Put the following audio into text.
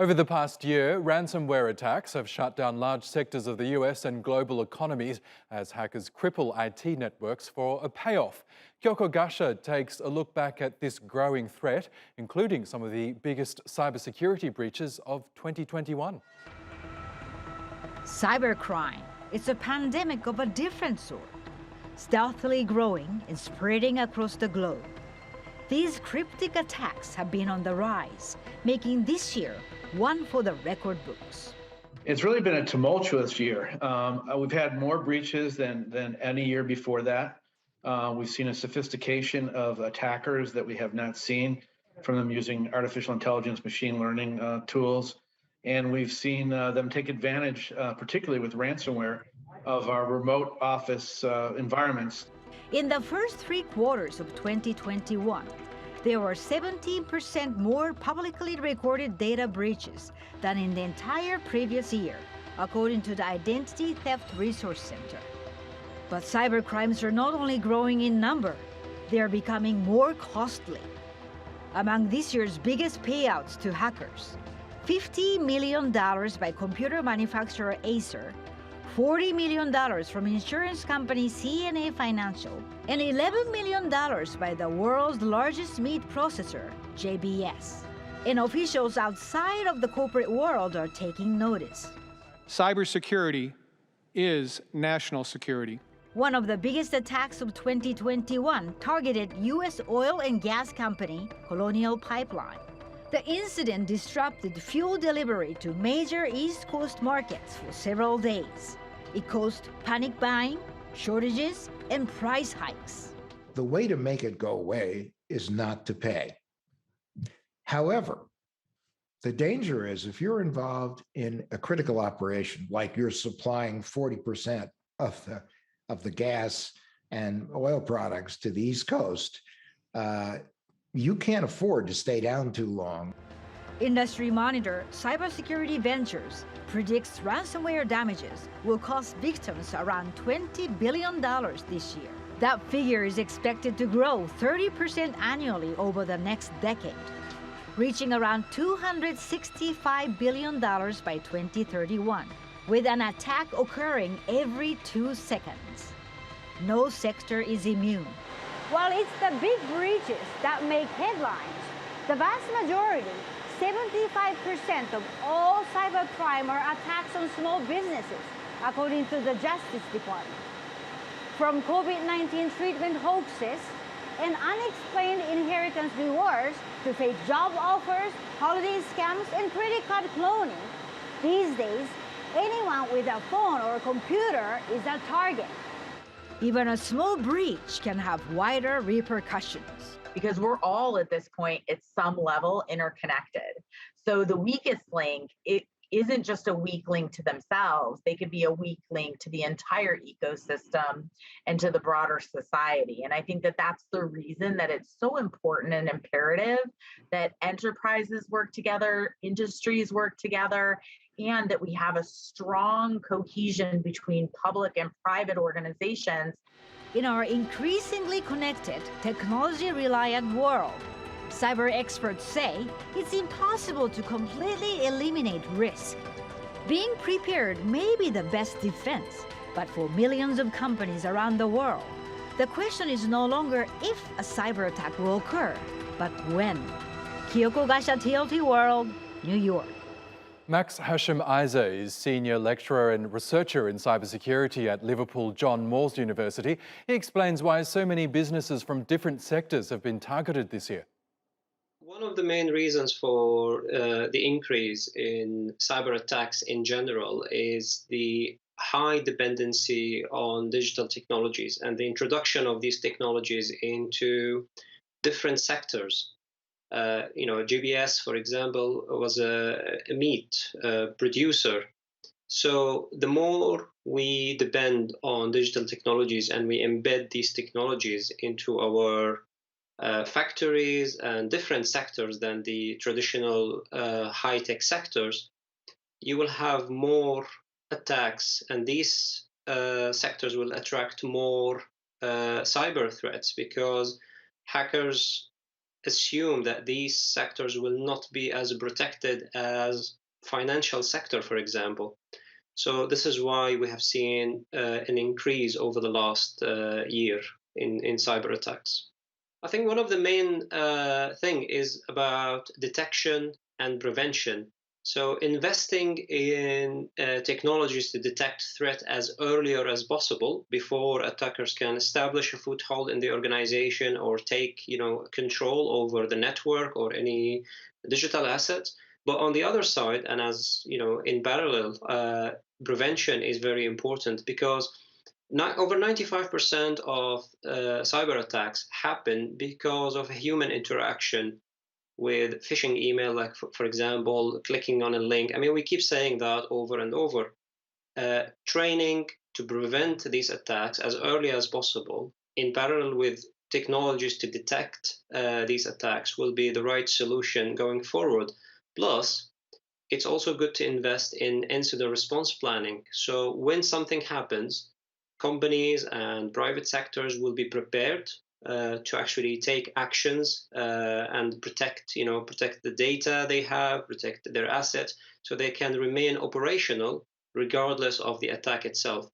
Over the past year, ransomware attacks have shut down large sectors of the US and global economies as hackers cripple IT networks for a payoff. Kyoko Gasha takes a look back at this growing threat, including some of the biggest cybersecurity breaches of 2021. Cybercrime. It's a pandemic of a different sort, stealthily growing and spreading across the globe. These cryptic attacks have been on the rise, making this year one for the record books. It's really been a tumultuous year. We've had more breaches than any year before that. We've seen a sophistication of attackers that we have not seen from them using artificial intelligence, machine learning tools. And we've seen them take advantage, particularly with ransomware, of our remote office environments. In the first 3 quarters of 2021, there were 17% more publicly recorded data breaches than in the entire previous year, according to the Identity Theft Resource Center. But cybercrimes are not only growing in number, they are becoming more costly. Among this year's biggest payouts to hackers, $50 million by computer manufacturer Acer, $40 million from insurance company CNA Financial, and $11 million by the world's largest meat processor, JBS. And officials outside of the corporate world are taking notice. Cybersecurity is national security. One of the biggest attacks of 2021 targeted U.S. oil and gas company Colonial Pipeline. The incident disrupted fuel delivery to major East Coast markets for several days. It caused panic buying, shortages, and price hikes. The way to make it go away is not to pay. However, the danger is if you're involved in a critical operation, like you're supplying 40% of the gas and oil products to the East Coast, you can't afford to stay down too long. Industry monitor Cybersecurity Ventures predicts ransomware damages will cost victims around $20 billion this year. That figure is expected to grow 30% annually over the next decade, reaching around $265 billion by 2031, with an attack occurring every 2 seconds. No sector is immune. While it's the big breaches that make headlines, the vast majority, 75% of all cybercrime are attacks on small businesses, according to the Justice Department. From COVID-19 treatment hoaxes and unexplained inheritance rewards to fake job offers, holiday scams, and credit card cloning, these days, anyone with a phone or computer is a target. Even a small breach can have wider repercussions. Because we're all at this point at some level interconnected. So the weakest link, it isn't just a weak link to themselves. They could be a weak link to the entire ecosystem and to the broader society. And I think that that's the reason that it's so important and imperative that enterprises work together, industries work together, and that we have a strong cohesion between public and private organizations. In our increasingly connected, technology-reliant world, cyber experts say it's impossible to completely eliminate risk. Being prepared may be the best defense, but for millions of companies around the world, the question is no longer if a cyber attack will occur, but when. Kyoko Gasha, TLT World, New York. Max Hashem Eiza is Senior Lecturer and Researcher in Cybersecurity at Liverpool John Moores University. He explains why so many businesses from different sectors have been targeted this year. One of the main reasons for the increase in cyber attacks in general is the high dependency on digital technologies and the introduction of these technologies into different sectors. GBS, for example, was a meat producer. So the more we depend on digital technologies and we embed these technologies into our factories and different sectors than the traditional high-tech sectors, you will have more attacks, and these sectors will attract more cyber threats because hackers assume that these sectors will not be as protected as financial sector, for example. So this is why we have seen an increase over the last year in cyber attacks. I think one of the main thing is about detection and prevention. So investing in technologies to detect threat as earlier as possible before attackers can establish a foothold in the organization or take, control over the network or any digital assets. But on the other side, and as in parallel, prevention is very important, because over 95% of cyber attacks happen because of human interaction with phishing email, like for example, clicking on a link. I mean, we keep saying that over and over. Training to prevent these attacks as early as possible, in parallel with technologies to detect these attacks, will be the right solution going forward. Plus, it's also good to invest in incident response planning. So when something happens, companies and private sectors will be prepared to actually take actions and protect the data they have, protect their assets, so they can remain operational regardless of the attack itself.